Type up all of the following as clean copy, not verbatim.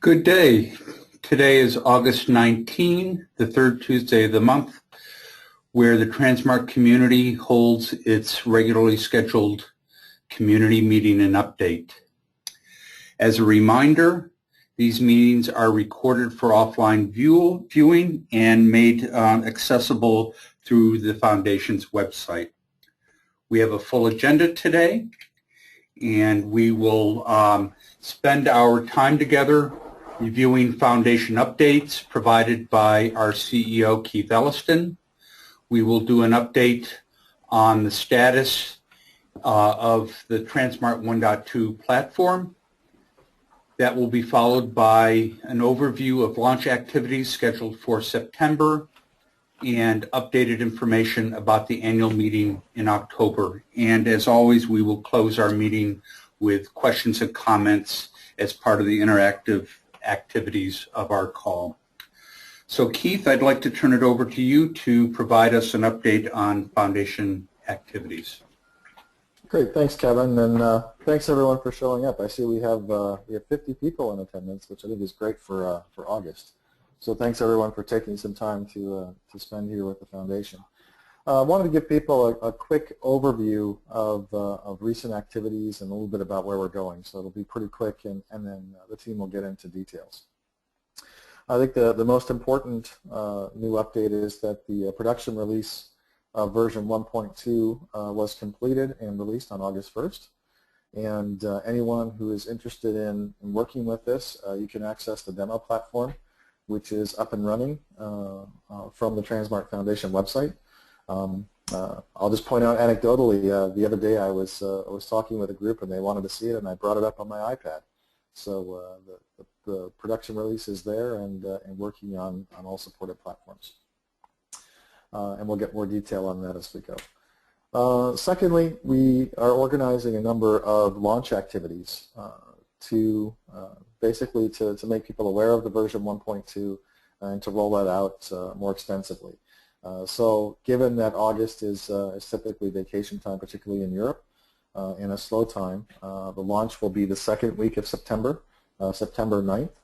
Good day. Today is August 19, the third Tuesday of the month, where the tranSMART community holds its regularly scheduled community meeting and update. As a reminder, these meetings are recorded for offline viewing and made accessible through the Foundation's website. We have a full agenda today, and we will spend our time together reviewing Foundation updates provided by our CEO, Keith Elliston. We will do an update on the status of the tranSMART 1.2 platform. That will be followed by an overview of launch activities scheduled for September and updated information about the annual meeting in October. And as always, we will close our meeting with questions and comments as part of the interactive activities of our call. So Keith, I'd like to turn it over to you to provide us an update on Foundation activities. Great, thanks Kevin, and thanks everyone for showing up. I see we have 50 people in attendance, which I think is great for August. So thanks everyone for taking some time to spend here with the Foundation. I wanted to give people a quick overview of recent activities and a little bit about where we're going. So it'll be pretty quick, and then the team will get into details. I think the most important new update is that the production release of version 1.2 was completed and released on August 1st. And anyone who is interested in working with this, you can access the demo platform, which is up and running from the tranSMART Foundation website. I'll just point out anecdotally, the other day I was talking with a group and they wanted to see it, and I brought it up on my iPad. So the production release is there and working on all supported platforms. And we'll get more detail on that as we go. Secondly, we are organizing a number of launch activities to basically to make people aware of the version 1.2 and to roll that out more extensively. So given that August is typically vacation time, particularly in Europe, and a slow time, the launch will be the second week of September, September 9th.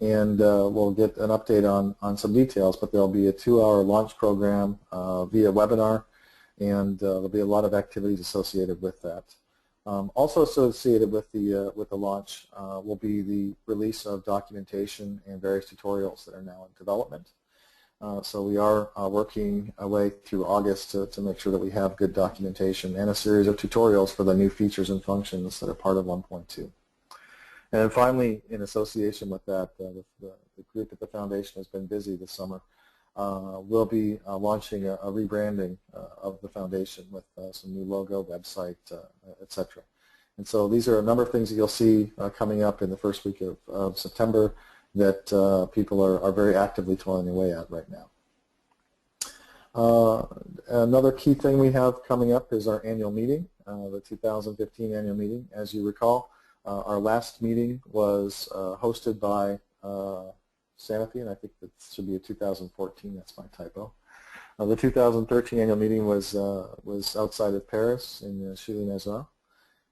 And we'll get an update on some details, but there'll be a 2-hour launch program via webinar, and there'll be a lot of activities associated with that. Also associated with the launch will be the release of documentation and various tutorials that are now in development. So we are working our way through August to make sure that we have good documentation and a series of tutorials for the new features and functions that are part of 1.2. And finally, in association with that, the group at the Foundation has been busy this summer. We'll be launching a rebranding of the Foundation with some new logo, website, etc. And so these are a number of things that you'll see coming up in the first week of September that people are very actively toiling away at right now. Another key thing we have coming up is our annual meeting, the 2015 annual meeting. As you recall, our last meeting was hosted by Sanofi, and I think that should be a 2014. That's my typo. The 2013 annual meeting was outside of Paris in Chilly-Mazarin,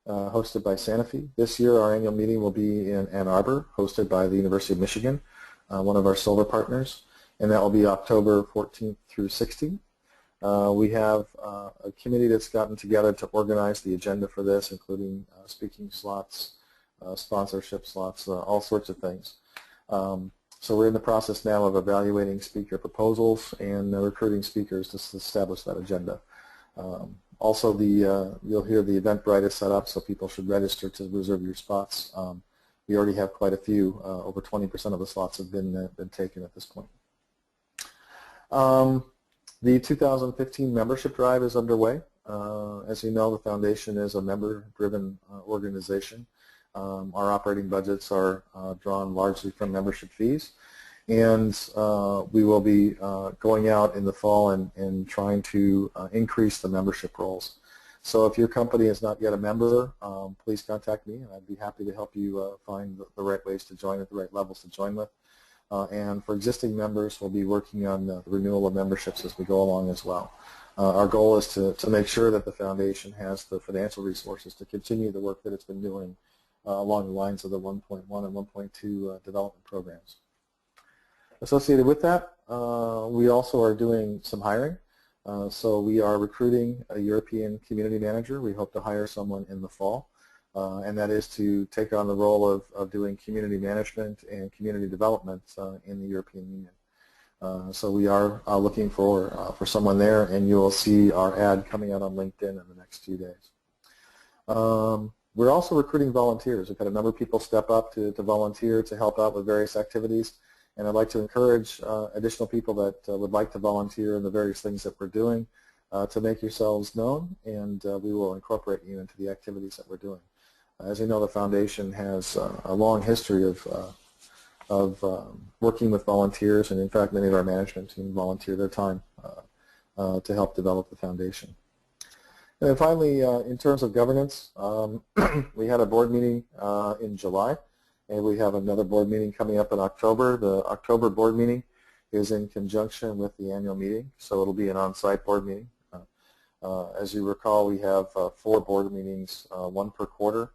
hosted by Sanofi. This year, our annual meeting will be in Ann Arbor, hosted by the University of Michigan, one of our silver partners, and that will be October 14th through 16th. We have a committee that's gotten together to organize the agenda for this, including speaking slots, sponsorship slots, all sorts of things. So we're in the process now of evaluating speaker proposals and recruiting speakers to establish that agenda. Also, you'll hear the Eventbrite is set up, so people should register to reserve your spots. We already have quite a few. Over 20% of the slots have been taken at this point. The 2015 membership drive is underway. As you know, the Foundation is a member-driven organization. Our operating budgets are drawn largely from membership fees, and we will be going out in the fall and trying to increase the membership rolls. So if your company is not yet a member, please contact me, and I'd be happy to help you find the right ways to join at the right levels to join with. And for existing members, we'll be working on the renewal of memberships as we go along as well. Our goal is to make sure that the Foundation has the financial resources to continue the work that it's been doing along the lines of the 1.1 and 1.2 development programs. Associated with that, we also are doing some hiring. So we are recruiting a European community manager. We hope to hire someone in the fall, and that is to take on the role of doing community management and community development in the European Union. So we are looking for someone there, and you will see our ad coming out on LinkedIn in the next few days. We're also recruiting volunteers. We've had a number of people step up to volunteer to help out with various activities. And I'd like to encourage additional people that would like to volunteer in the various things that we're doing to make yourselves known, and we will incorporate you into the activities that we're doing. As you know, the foundation has a long history of working with volunteers, and in fact, many of our management team volunteer their time to help develop the foundation. And then finally, in terms of governance, we had a board meeting in July. And we have another board meeting coming up in October. The October board meeting is in conjunction with the annual meeting, so it'll be an on-site board meeting. As you recall, we have 4 board meetings, 1 per quarter,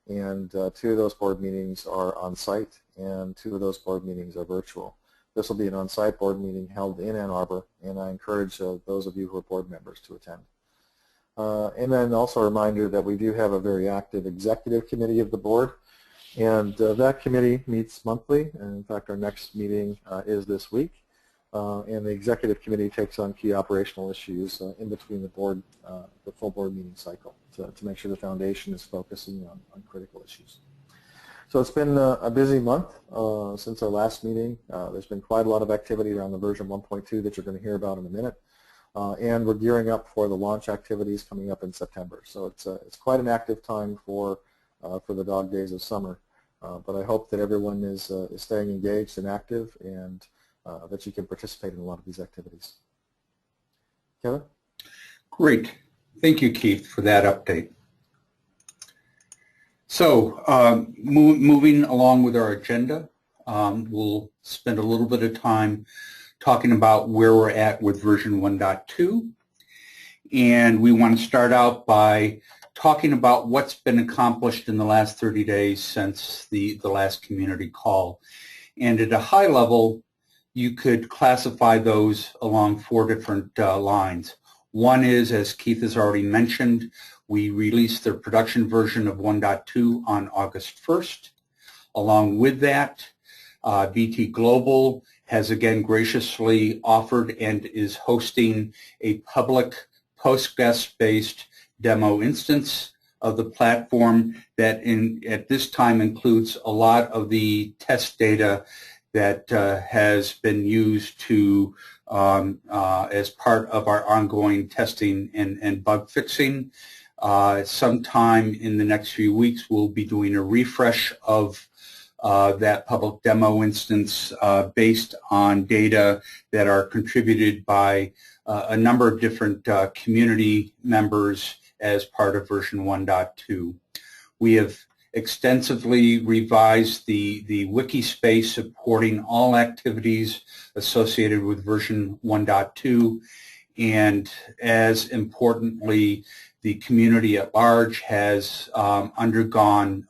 and 2 of those board meetings are on-site, and 2 of those board meetings are virtual. This will be an on-site board meeting held in Ann Arbor, and I encourage those of you who are board members to attend. And then also a reminder that we do have a very active executive committee of the board. And that committee meets monthly, and in fact our next meeting is this week. And the executive committee takes on key operational issues in between the full board meeting cycle to make sure the foundation is focusing on critical issues. So it's been a busy month since our last meeting. There's been quite a lot of activity around the version 1.2 that you're going to hear about in a minute. And we're gearing up for the launch activities coming up in September. So it's quite an active time for the dog days of summer. But I hope that everyone is staying engaged and active, and that you can participate in a lot of these activities. Kevin? Great. Thank you, Keith, for that update. So moving along with our agenda, we'll spend a little bit of time talking about where we're at with version 1.2. And we want to start out by talking about what's been accomplished in the last 30 days since the last community call. And at a high level, you could classify those along 4 different lines. One is, as Keith has already mentioned, we released the production version of 1.2 on August 1st. Along with that, BT Global has again graciously offered and is hosting a public Postgres-based demo instance of the platform that at this time includes a lot of the test data that has been used to as part of our ongoing testing and bug fixing. Sometime in the next few weeks we'll be doing a refresh of that public demo instance based on data that are contributed by a number of different community members as part of version 1.2. We have extensively revised the wiki space supporting all activities associated with version 1.2, and as importantly, the community at large has undergone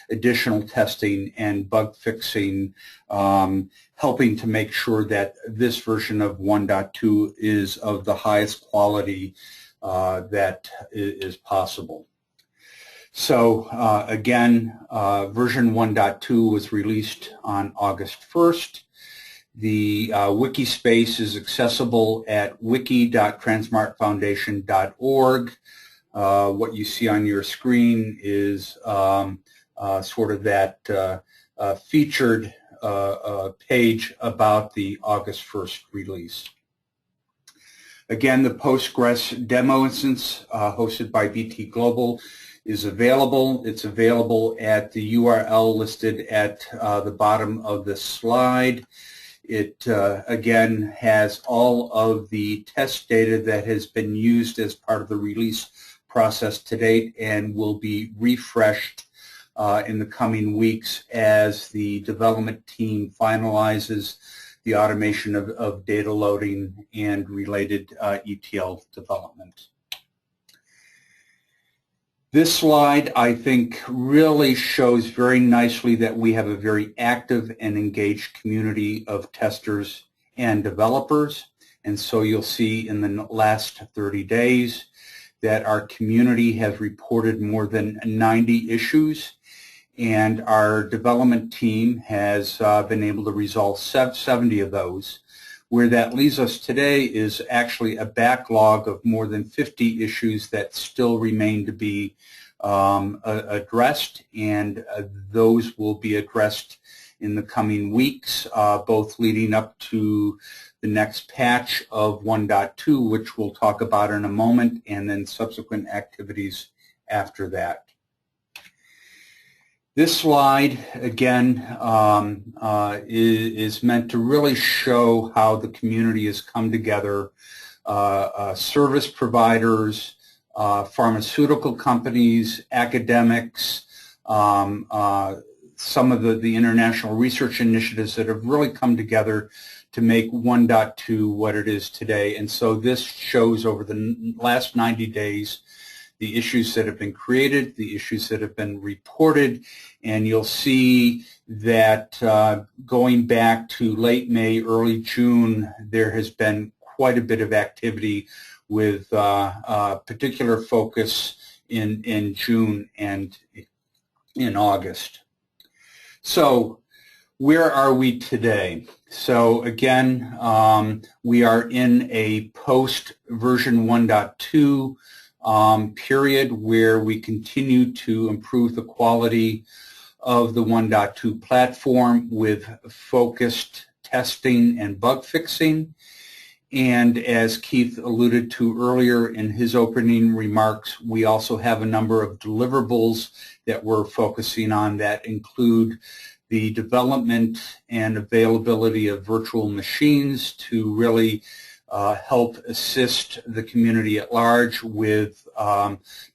additional testing and bug fixing, helping to make sure that this version of 1.2 is of the highest quality that is possible. So again, version 1.2 was released on August 1st. The wiki space is accessible at wiki.transmartfoundation.org. What you see on your screen is sort of that featured page about the August 1st release. Again, the Postgres demo instance hosted by BT Global is available. It's available at the URL listed at the bottom of the slide. It, again, has all of the test data that has been used as part of the release process to date and will be refreshed in the coming weeks as the development team finalizes the automation of data loading and related ETL development. This slide, I think, really shows very nicely that we have a very active and engaged community of testers and developers. And so you'll see in the last 30 days that our community has reported more than 90 issues, and our development team has been able to resolve 70 of those. Where that leaves us today is actually a backlog of more than 50 issues that still remain to be addressed, and those will be addressed in the coming weeks, both leading up to the next patch of 1.2, which we'll talk about in a moment, and then subsequent activities after that. This slide, again, is meant to really show how the community has come together. Service providers, pharmaceutical companies, academics, some of the international research initiatives that have really come together to make 1.2 what it is today. And so this shows over the last 90 days the issues that have been created, the issues that have been reported, and you'll see that going back to late May, early June, there has been quite a bit of activity with particular focus in June and in August. So where are we today? So again, we are in a post version 1.2 period where we continue to improve the quality of the 1.2 platform with focused testing and bug fixing. And as Keith alluded to earlier in his opening remarks, we also have a number of deliverables that we're focusing on that include the development and availability of virtual machines to really help assist the community at large with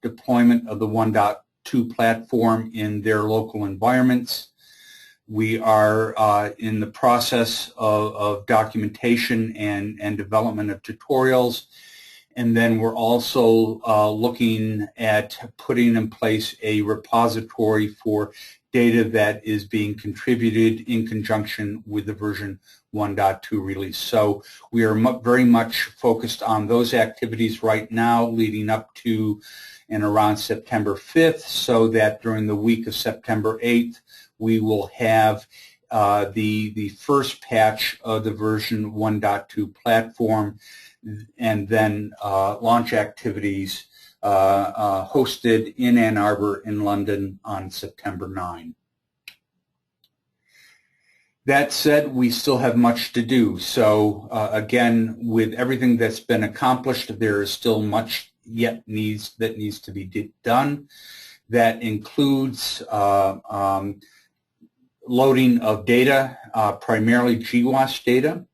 deployment of the 1.2 platform in their local environments. We are in the process of documentation and development of tutorials, and then we're also looking at putting in place a repository for data that is being contributed in conjunction with the version 1.2 release. So we are very much focused on those activities right now leading up to and around September 5th, so that during the week of September 8th we will have the first patch of the version 1.2 platform, and then launch activities hosted in Ann Arbor in London on September 9. That said, we still have much to do. So again, with everything that's been accomplished, there is still much yet needs to be done. That includes loading of data, primarily GWAS data.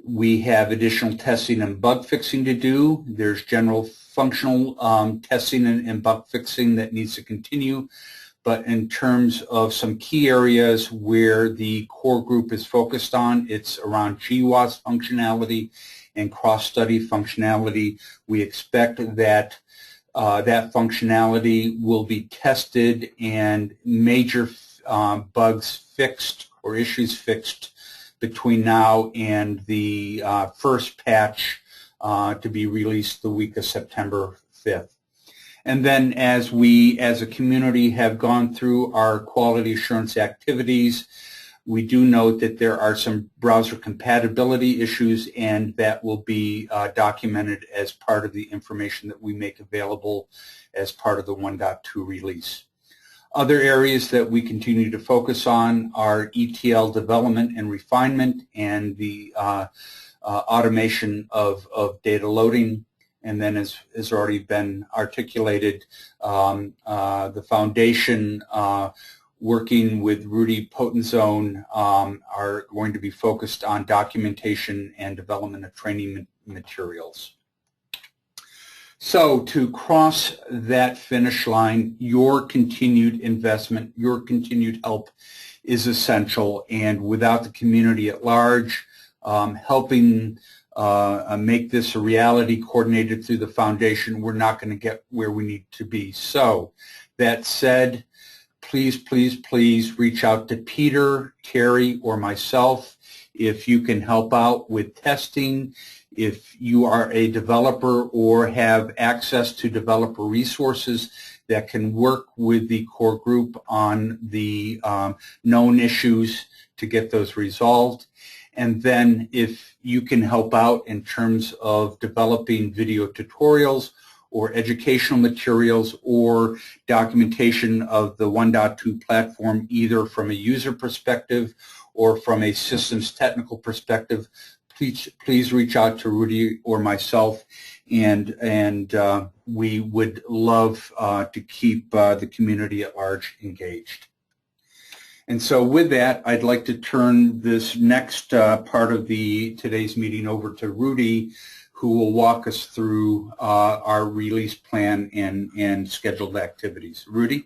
We have additional testing and bug fixing to do. There's general functional testing and bug fixing that needs to continue. But in terms of some key areas where the core group is focused on, it's around GWAS functionality and cross-study functionality. We expect that that functionality will be tested and major bugs fixed or issues fixed between now and the first patch to be released the week of September 5th. And then as we as a community have gone through our quality assurance activities, we do note that there are some browser compatibility issues, and that will be documented as part of the information that we make available as part of the 1.2 release. Other areas that we continue to focus on are ETL development and refinement and the automation of data loading. And then, as has already been articulated, the foundation working with Rudy Potenzone are going to be focused on documentation and development of training materials. So to cross that finish line, your continued investment, your continued help is essential, and without the community at large helping make this a reality coordinated through the foundation, we're not going to get where we need to be. So that said, please, please, please reach out to Peter, Terry, or myself if you can help out with testing. If you are a developer or have access to developer resources that can work with the core group on the known issues to get those resolved. And then if you can help out in terms of developing video tutorials or educational materials or documentation of the 1.2 platform, either from a user perspective or from a systems technical perspective, please reach out to Rudy or myself, and we would love to keep the community at large engaged. And so with that, I'd like to turn this next part of today's meeting over to Rudy, who will walk us through our release plan and scheduled activities. Rudy?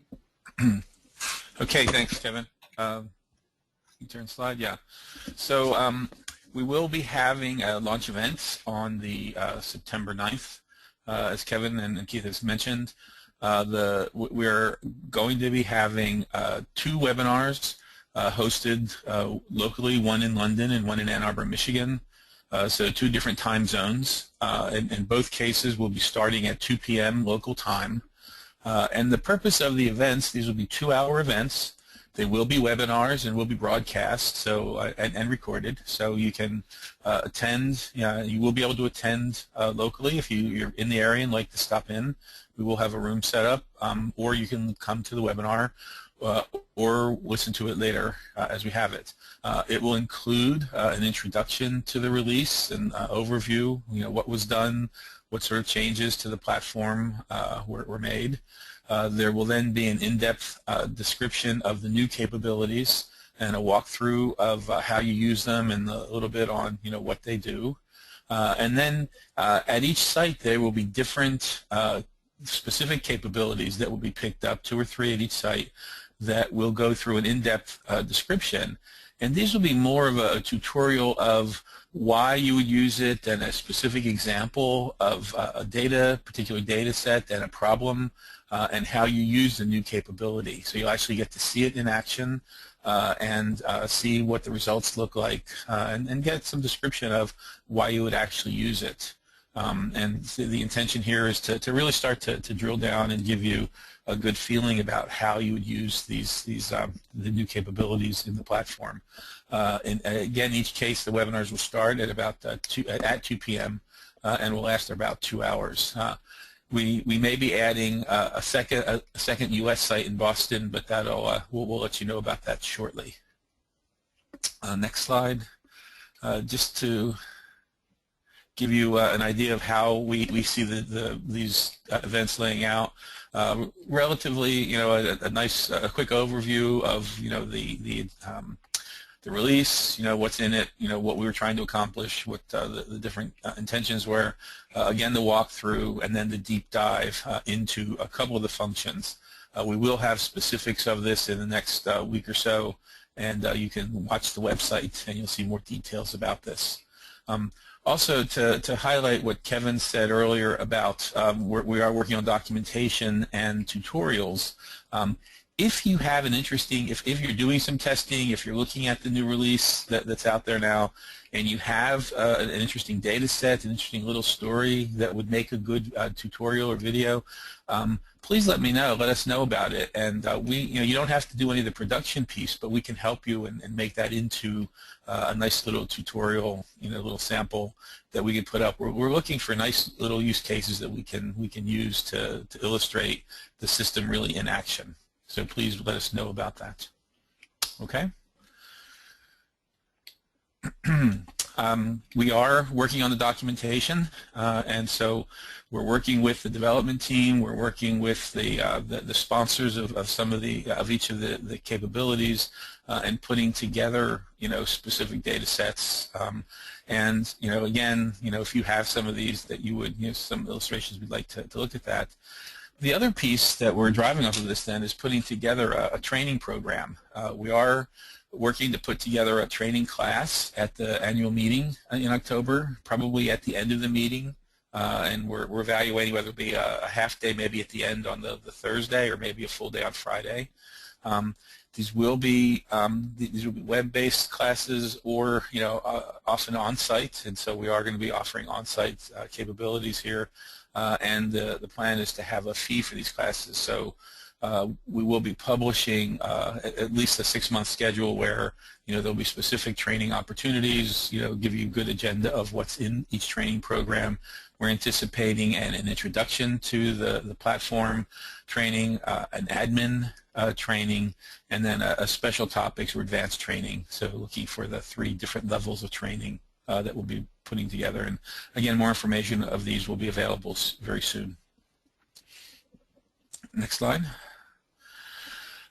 Okay, thanks, Kevin. You turn slide, yeah. So we will be having launch events on the September 9th, as Kevin and Keith has mentioned. We're going to be having 2 webinars hosted locally, one in London and one in Ann Arbor, Michigan. So 2 different time zones. In both cases, we'll be starting at 2 p.m. local time. And the purpose of the events, these will be 2-hour events. They will be webinars and will be broadcast, so and recorded, so you can attend. You will be able to attend locally if you're in the area and like to stop in. We will have a room set up, or you can come to the webinar or listen to it later as we have it. It will include an introduction to the release, an overview, what was done, what sort of changes to the platform were made. There will then be an in-depth description of the new capabilities and a walkthrough of how you use them and a little bit on what they do. And then at each site there will be different specific capabilities that will be picked up, 2 or 3 at each site, that will go through an in-depth description. And these will be more of a tutorial of why you would use it and a specific example of a particular data set and a problem and how you use the new capability. So you'll actually get to see it in action and see what the results look like and get some description of why you would actually use it. And the intention here is to really start to drill down and give you a good feeling about how you would use the new capabilities in the platform. And again, each case the webinars will start at about 2 p.m. And will last about 2 hours. We may be adding a second U.S. site in Boston, but that'll we'll let you know about that shortly. Next slide. Just to give you an idea of how we see these events laying out. Relatively, a nice, quick overview of the release, what's in it, what we were trying to accomplish, what the different intentions were. Again, the walkthrough, and then the deep dive into a couple of the functions. We will have specifics of this in the next week or so, and you can watch the website and you'll see more details about this. Also, to highlight what Kevin said earlier about we are working on documentation and tutorials. If you have an interesting, if you're doing some testing, if you're looking at the new release that's out there now, and you have an interesting data set, an interesting little story that would make a good tutorial or video, please let me know. Let us know about it. And you don't have to do any of the production piece, but we can help you and make that into a nice little tutorial, little sample that we can put up. We're looking for nice little use cases that we can use to illustrate the system really in action. So please let us know about that. Okay. We are working on the documentation, and so we're working with the development team. We're working with the sponsors of some of each of the capabilities, and putting together specific data sets. And again, if you have some of these that you would some illustrations, we'd like to look at that. The other piece that we're driving off of this then is putting together a training program. We are working to put together a training class at the annual meeting in October, probably at the end of the meeting, and we're evaluating whether it be a half day maybe at the end on the Thursday or maybe a full day on Friday. These will be web-based classes or often on-site, and so we are going to be offering on-site capabilities here. And the plan is to have a fee for these classes. So we will be publishing at least a 6-month schedule where there'll be specific training opportunities, give you a good agenda of what's in each training program. We're anticipating an introduction to the platform training, an admin training, and then a special topics or advanced training. So looking for the 3 different levels of training that we'll be putting together. And again, more information of these will be available very soon. Next slide.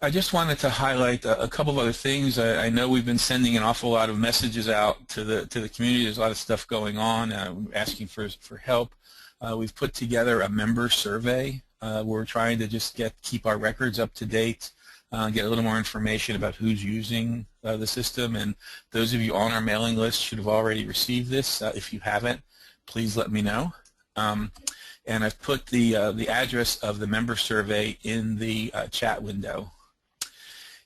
I just wanted to highlight a couple of other things. I know we've been sending an awful lot of messages out to the community. There's a lot of stuff going on, asking for help. We've put together a member survey. We're trying to just keep our records up to date, get a little more information about who's using the system, and those of you on our mailing list should have already received this. If you haven't, please let me know. And I've put the address of the member survey in the chat window.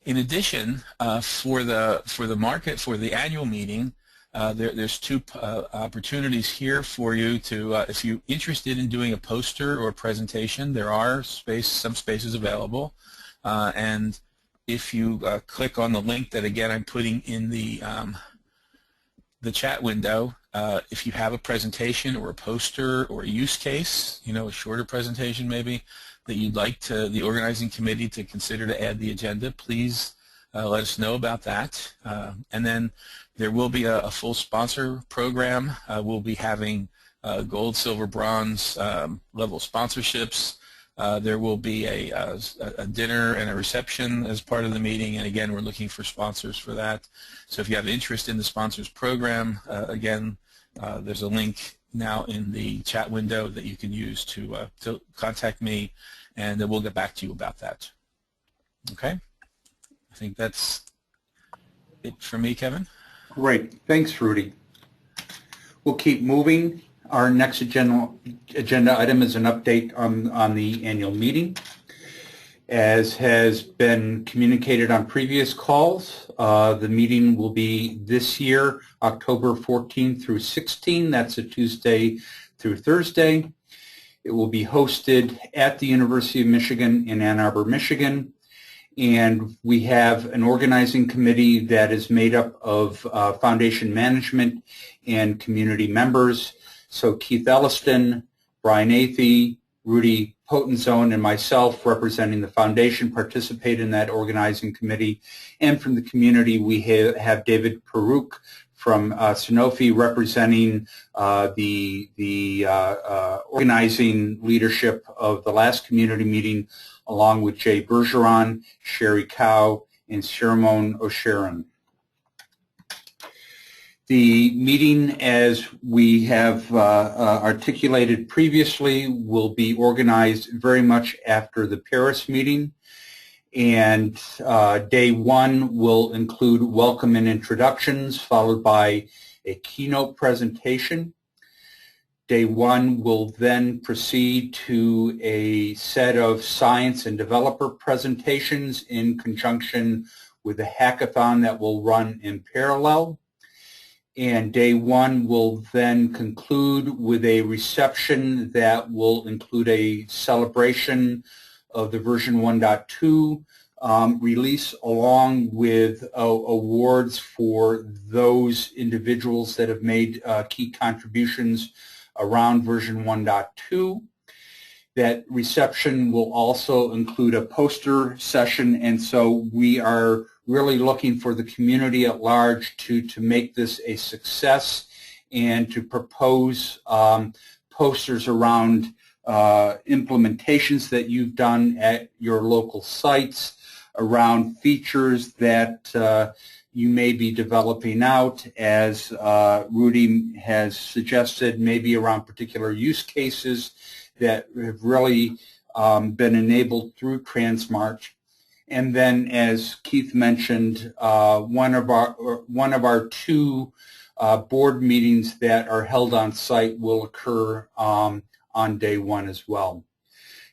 In addition, for the annual meeting, there's 2 opportunities here for you to, if you're interested in doing a poster or a presentation, there are some spaces available. And if you click on the link that again I'm putting in the chat window, if you have a presentation or a poster or a use case, a shorter presentation maybe, that you'd like the organizing committee to consider to add the agenda, please let us know about that. And then there will be a full sponsor program. We'll be having gold, silver, bronze level sponsorships. There will be a dinner and a reception as part of the meeting, and again, we're looking for sponsors for that. So if you have interest in the sponsors program, again, there's a link now in the chat window that you can use to contact me, and we'll get back to you about that. Okay? I think that's it for me, Kevin. Great. Thanks, Rudy. We'll keep moving. Our next agenda item is an update on the annual meeting. As has been communicated on previous calls, the meeting will be this year, October 14 through 16. That's a Tuesday through Thursday. It will be hosted at the University of Michigan in Ann Arbor, Michigan. And we have an organizing committee that is made up of foundation management and community members. So Keith Elliston, Brian Athey, Rudy Potenzone, and myself representing the foundation participate in that organizing committee. And from the community, we have David Peruk from Sanofi representing the organizing leadership of the last community meeting, along with Jay Bergeron, Sherry Cow, and Shermone O'Sharon. The meeting, as we have articulated previously, will be organized very much after the Paris meeting. And day 1 will include welcome and introductions, followed by a keynote presentation. Day 1 will then proceed to a set of science and developer presentations in conjunction with a hackathon that will run in parallel. And day 1 will then conclude with a reception that will include a celebration of the version 1.2 release, along with awards for those individuals that have made key contributions around version 1.2. That reception will also include a poster session, and so we are really looking for the community at large to make this a success and to propose posters around implementations that you've done at your local sites, around features that you may be developing out, as Rudy has suggested, maybe around particular use cases that have really been enabled through tranSMART. And then, as Keith mentioned, one of our two board meetings that are held on site will occur on day one as well.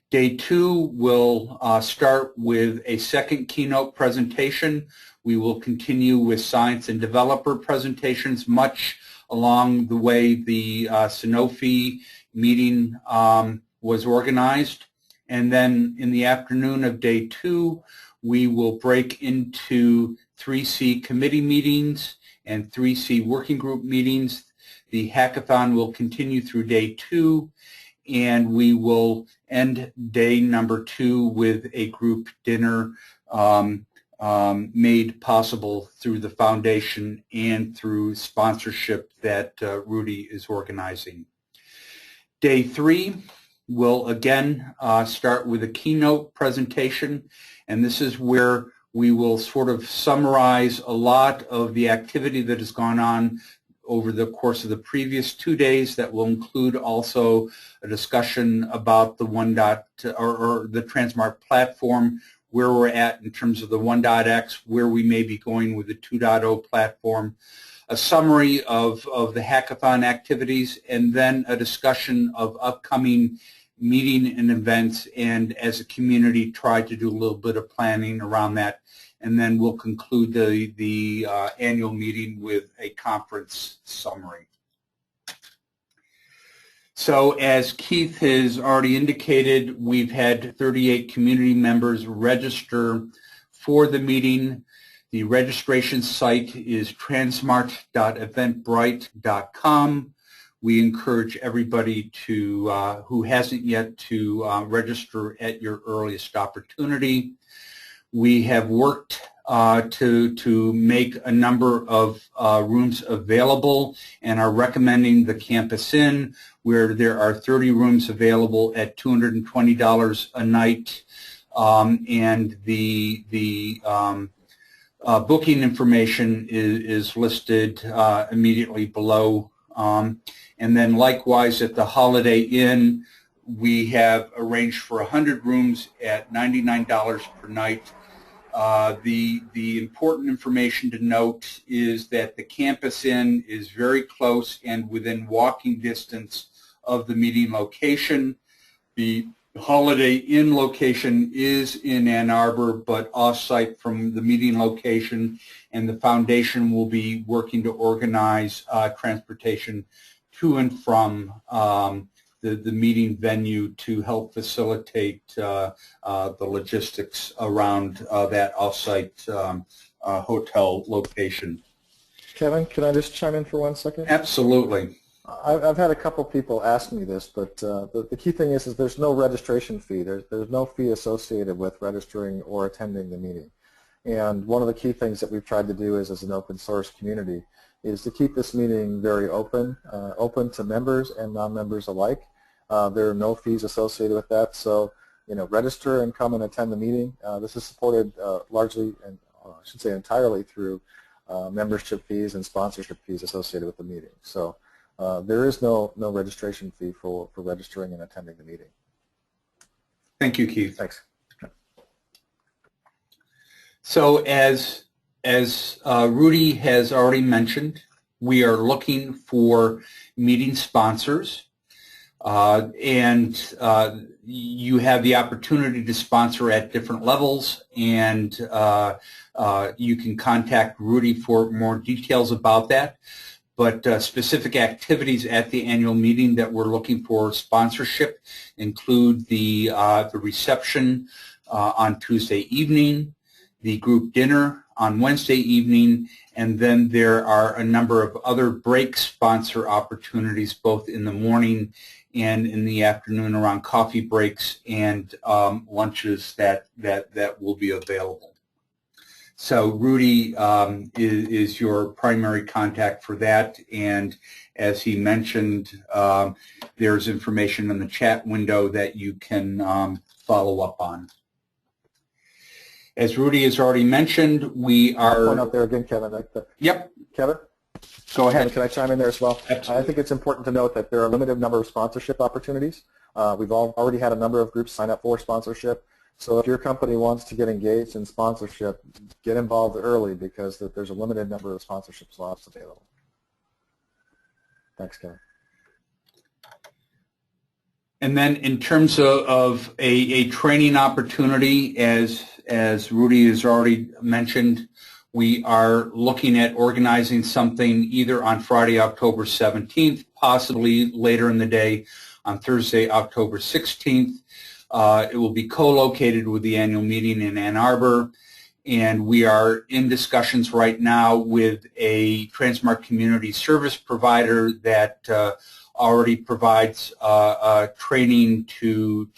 Day two will start with a second keynote presentation. We will continue with science and developer presentations, much along the way the Sanofi meeting was organized. And then in the afternoon of day two, we will break into 3C committee meetings and 3C working group meetings. The hackathon will continue through day two, and we will end day number two with a group dinner made possible through the foundation and through sponsorship that Rudy is organizing. Day three will again start with a keynote presentation, and this is where we will sort of summarize a lot of the activity that has gone on over the course of the previous 2 days. That will include also a discussion about the the tranSMART platform, where we're at in terms of the 1.x, where we may be going with the 2.0 platform, a summary of the hackathon activities, and then a discussion of upcoming meeting and events, and as a community try to do a little bit of planning around that. And then we'll conclude the annual meeting with a conference summary. So as Keith has already indicated, we've had 38 community members register for the meeting. The registration site is transmart.eventbrite.com. We encourage everybody to, who hasn't yet, to register at your earliest opportunity. We have worked to make a number of rooms available and are recommending the Campus Inn, where there are 30 rooms available at $220 a night, and the booking information is listed immediately below. And then likewise at the Holiday Inn, we have arranged for 100 rooms at $99 per night. The important information to note is that the Campus Inn is very close and within walking distance of the meeting location. The Holiday Inn location is in Ann Arbor, but off-site from the meeting location, and the foundation will be working to organize transportation to and from the meeting venue to help facilitate the logistics around that off-site hotel location. Kevin, can I just chime in for 1 second? Absolutely. I've had a couple people ask me this, but the key thing is there's no registration fee. There's no fee associated with registering or attending the meeting. And one of the key things that we've tried to do is, as an open source community, is to keep this meeting very open to members and non-members alike. There are no fees associated with that, so register and come and attend the meeting. This is supported largely, and I should say entirely, through membership fees and sponsorship fees associated with the meeting. So there is no registration fee for registering and attending the meeting. Thank you, Keith. Thanks. So as Rudy has already mentioned, we are looking for meeting sponsors, and you have the opportunity to sponsor at different levels, and you can contact Rudy for more details about that. But specific activities at the annual meeting that we're looking for sponsorship include the reception on Tuesday evening, the group dinner on Wednesday evening, and then there are a number of other break sponsor opportunities both in the morning and in the afternoon around coffee breaks and lunches that will be available. So Rudy is your primary contact for that, and as he mentioned, there's information in the chat window that you can follow up on. As Rudy has already mentioned, we are... Point out there again, Kevin. Yep. Kevin, Go ahead. Can I chime in there as well? Absolutely. I think it's important to note that there are a limited number of sponsorship opportunities. We've already had a number of groups sign up for sponsorship. So if your company wants to get engaged in sponsorship, get involved early because there's a limited number of sponsorship slots available. Thanks, Kevin. And then in terms of a training opportunity, as Rudy has already mentioned, we are looking at organizing something either on Friday, October 17th, possibly later in the day on Thursday, October 16th. It will be co-located with the annual meeting in Ann Arbor, and we are in discussions right now with a tranSMART community service provider that already provides training to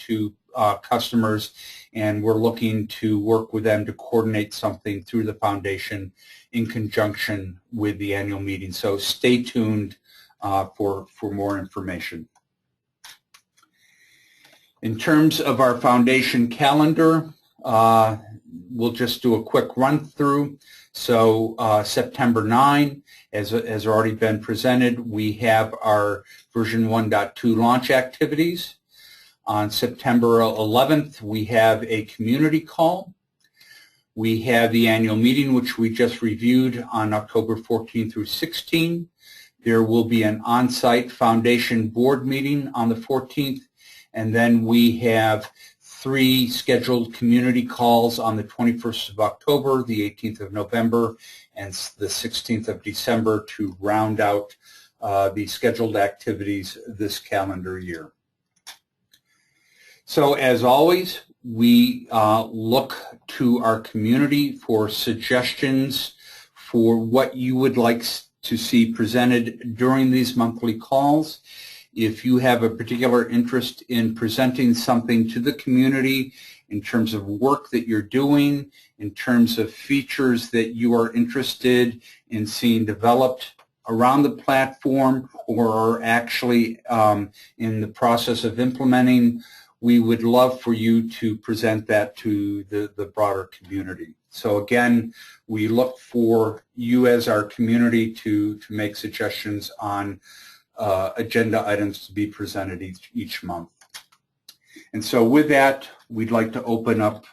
customers, and we're looking to work with them to coordinate something through the foundation in conjunction with the annual meeting. So stay tuned for more information. In terms of our foundation calendar, we'll just do a quick run through. So September 9, as already been presented, we have our version 1.2 launch activities. On September 11th, we have a community call. We have the annual meeting, which we just reviewed on October 14 through 16. There will be an on-site foundation board meeting on the 14th, and then we have 3 scheduled community calls on the 21st of October, the 18th of November, and the 16th of December to round out the scheduled activities this calendar year. So as always, we look to our community for suggestions for what you would like to see presented during these monthly calls. If you have a particular interest in presenting something to the community in terms of work that you're doing, in terms of features that you are interested in seeing developed around the platform or are actually in the process of implementing, we would love for you to present that to the broader community. So again, we look for you as our community to make suggestions on agenda items to be presented each month. And so with that, we'd like to open up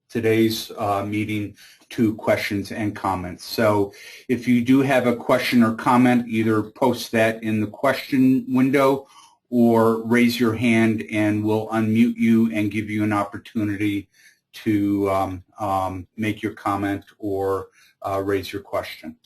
today's meeting to questions and comments. So if you do have a question or comment, either post that in the question window or raise your hand and we'll unmute you and give you an opportunity to make your comment or raise your question.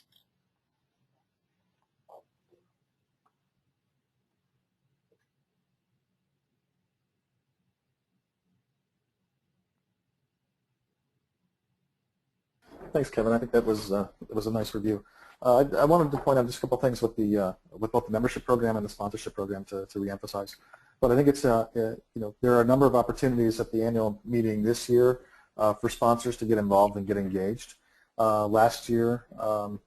Thanks, Kevin. I think that was a nice review. I wanted to point out just a couple things with both the membership program and the sponsorship program to reemphasize. But I think it's you know, there are a number of opportunities at the annual meeting this year for sponsors to get involved and get engaged. Last year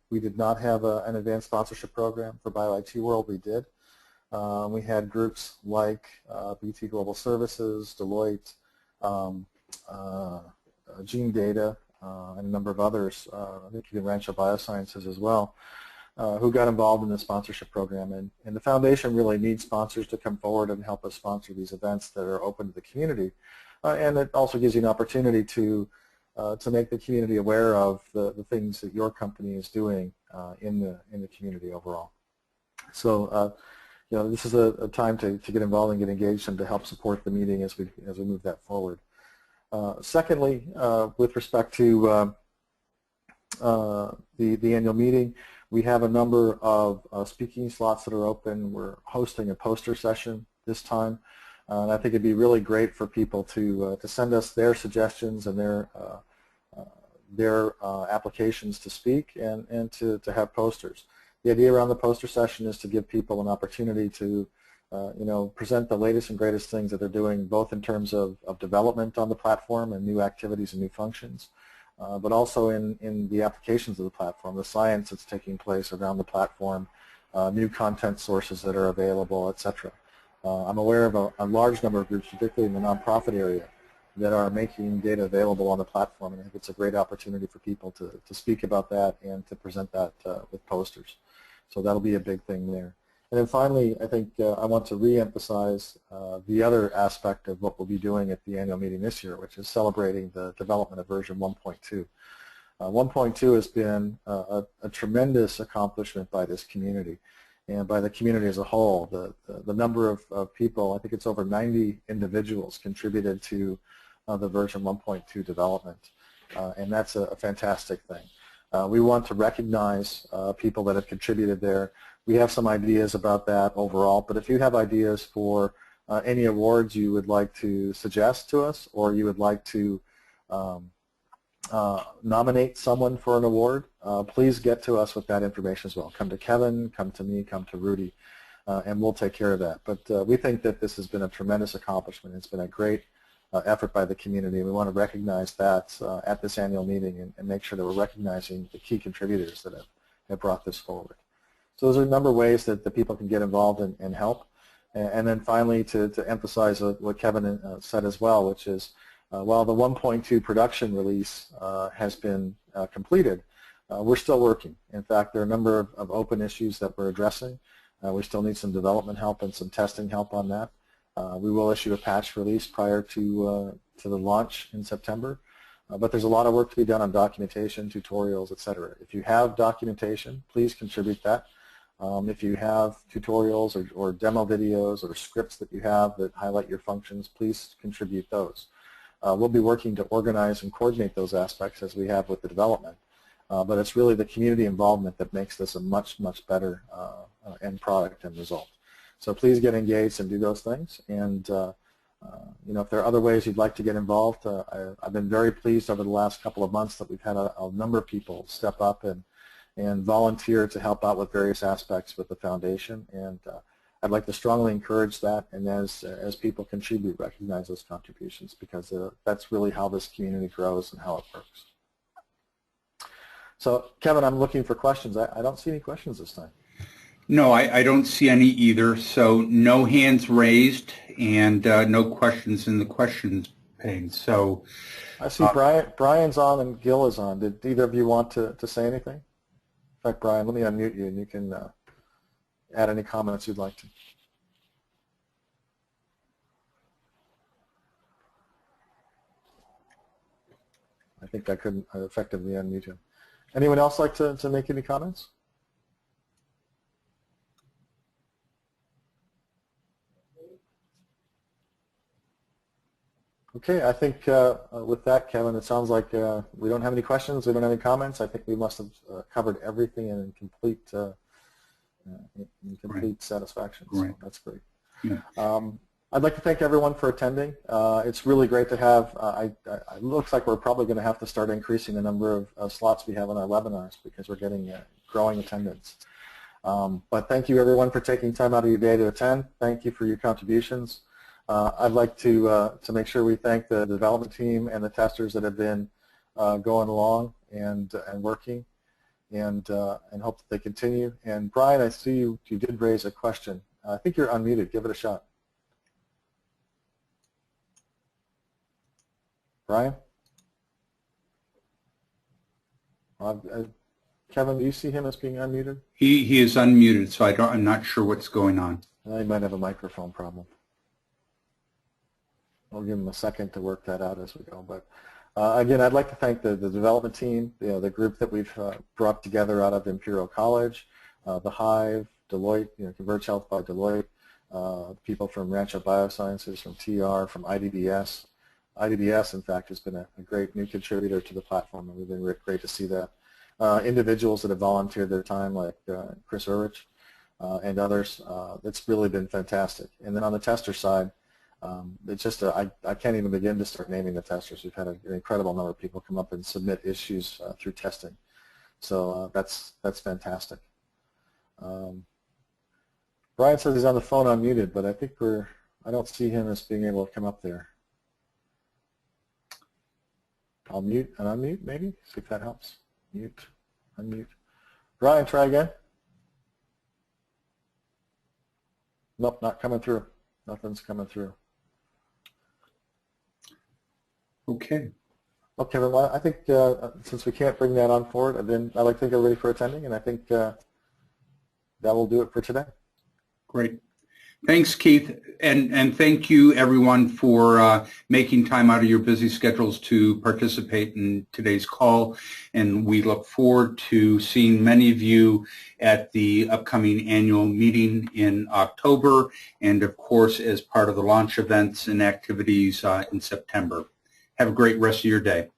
we did not have an advanced sponsorship program for BioIT World. We did. We had groups like BT Global Services, Deloitte, Gene Data, and a number of others, I think even Rancho Biosciences as well, who got involved in the sponsorship program. And the foundation really needs sponsors to come forward and help us sponsor these events that are open to the community. And it also gives you an opportunity to make the community aware of the things that your company is doing in the community overall. So you know, this is a time to get involved and get engaged and to help support the meeting as we move that forward. Secondly, with respect to the annual meeting, we have a number of speaking slots that are open. We're hosting a poster session this time, and I think it'd be really great for people to send us their suggestions and their applications to speak and to have posters. The idea around the poster session is to give people an opportunity to you know, present the latest and greatest things that they're doing, both in terms of development on the platform and new activities and new functions, but also in the applications of the platform, the science that's taking place around the platform, new content sources that are available, etc. I'm aware of a large number of groups, particularly in the nonprofit area, that are making data available on the platform, and I think it's a great opportunity for people to speak about that and to present that with posters. So that'll be a big thing there. And then finally, I think I want to re-emphasize the other aspect of what we'll be doing at the annual meeting this year, which is celebrating the development of version 1.2. 1.2 has been a tremendous accomplishment by this community and by the community as a whole. The number of people, I think it's over 90 individuals contributed to the version 1.2 development, and that's a fantastic thing. We want to recognize people that have contributed there. We have some ideas about that overall, but if you have ideas for any awards you would like to suggest to us, or you would like to nominate someone for an award, please get to us with that information as well. Come to Kevin, come to me, come to Rudy, and we'll take care of that. But we think that this has been a tremendous accomplishment. It's been a great effort by the community, and we want to recognize that at this annual meeting and make sure that we're recognizing the key contributors that have brought this forward. So those are a number of ways that the people can get involved and help. And then finally, to emphasize what Kevin said as well, which is while the 1.2 production release has been completed, we're still working. In fact, there are a number of open issues that we're addressing. We still need some development help and some testing help on that. We will issue a patch release prior to the launch in September. But there's a lot of work to be done on documentation, tutorials, etc. If you have documentation, please contribute that. If you have tutorials or demo videos or scripts that you have that highlight your functions, please contribute those. We'll be working to organize and coordinate those aspects as we have with the development. But it's really the community involvement that makes this a much, much better end product and result. So please get engaged and do those things. And you know, if there are other ways you'd like to get involved, I've been very pleased over the last couple of months that we've had a number of people step up and volunteer to help out with various aspects with the foundation, and I'd like to strongly encourage that, and as people contribute, recognize those contributions, because that's really how this community grows and how it works. So Kevin, I'm looking for questions. I don't see any questions this time. No, I don't see any either, so no hands raised and no questions in the questions pane. So I see Brian's on and Gil is on. Did either of you want to say anything? In fact, Brian, let me unmute you, and you can add any comments you'd like to. I think I couldn't effectively unmute him. Anyone else like to make any comments? Okay, I think with that, Kevin, it sounds like we don't have any questions, we don't have any comments. I think we must have covered everything in complete satisfaction. So that's great. Yeah. I'd like to thank everyone for attending. It's really great to have, it looks like we're probably going to have to start increasing the number of slots we have on our webinars, because we're getting growing attendance. But thank you everyone for taking time out of your day to attend. Thank you for your contributions. I'd like to make sure we thank the development team and the testers that have been going along and working, and hope that they continue. And Brian, I see you did raise a question. I think you're unmuted. Give it a shot. Brian? Kevin, do you see him as being unmuted? He is unmuted, so I'm not sure what's going on. He might have a microphone problem. I'll give him a second to work that out as we go. But again, I'd like to thank the development team, the group that we've brought together out of Imperial College, the Hive, Deloitte, Converge Health by Deloitte, people from Rancho Biosciences, from TR, from IDBS. IDBS, in fact, has been a great new contributor to the platform, and we've been great to see that. Individuals that have volunteered their time, like Chris Urich and others, it's really been fantastic. And then on the tester side, it's just I can't even begin to start naming the testers. We've had an incredible number of people come up and submit issues through testing, so that's fantastic. Brian says he's on the phone unmuted, but I think I don't see him as being able to come up there. I'll mute and unmute, maybe, see if that helps. Mute, unmute. Brian, try again. Nope, not coming through. Nothing's coming through. Okay. Okay, well, I think since we can't bring that on forward, then I'd like to thank everybody for attending, and I think that will do it for today. Great. Thanks, Keith, and thank you, everyone, for making time out of your busy schedules to participate in today's call. And we look forward to seeing many of you at the upcoming annual meeting in October, and of course, as part of the launch events and activities in September. Have a great rest of your day.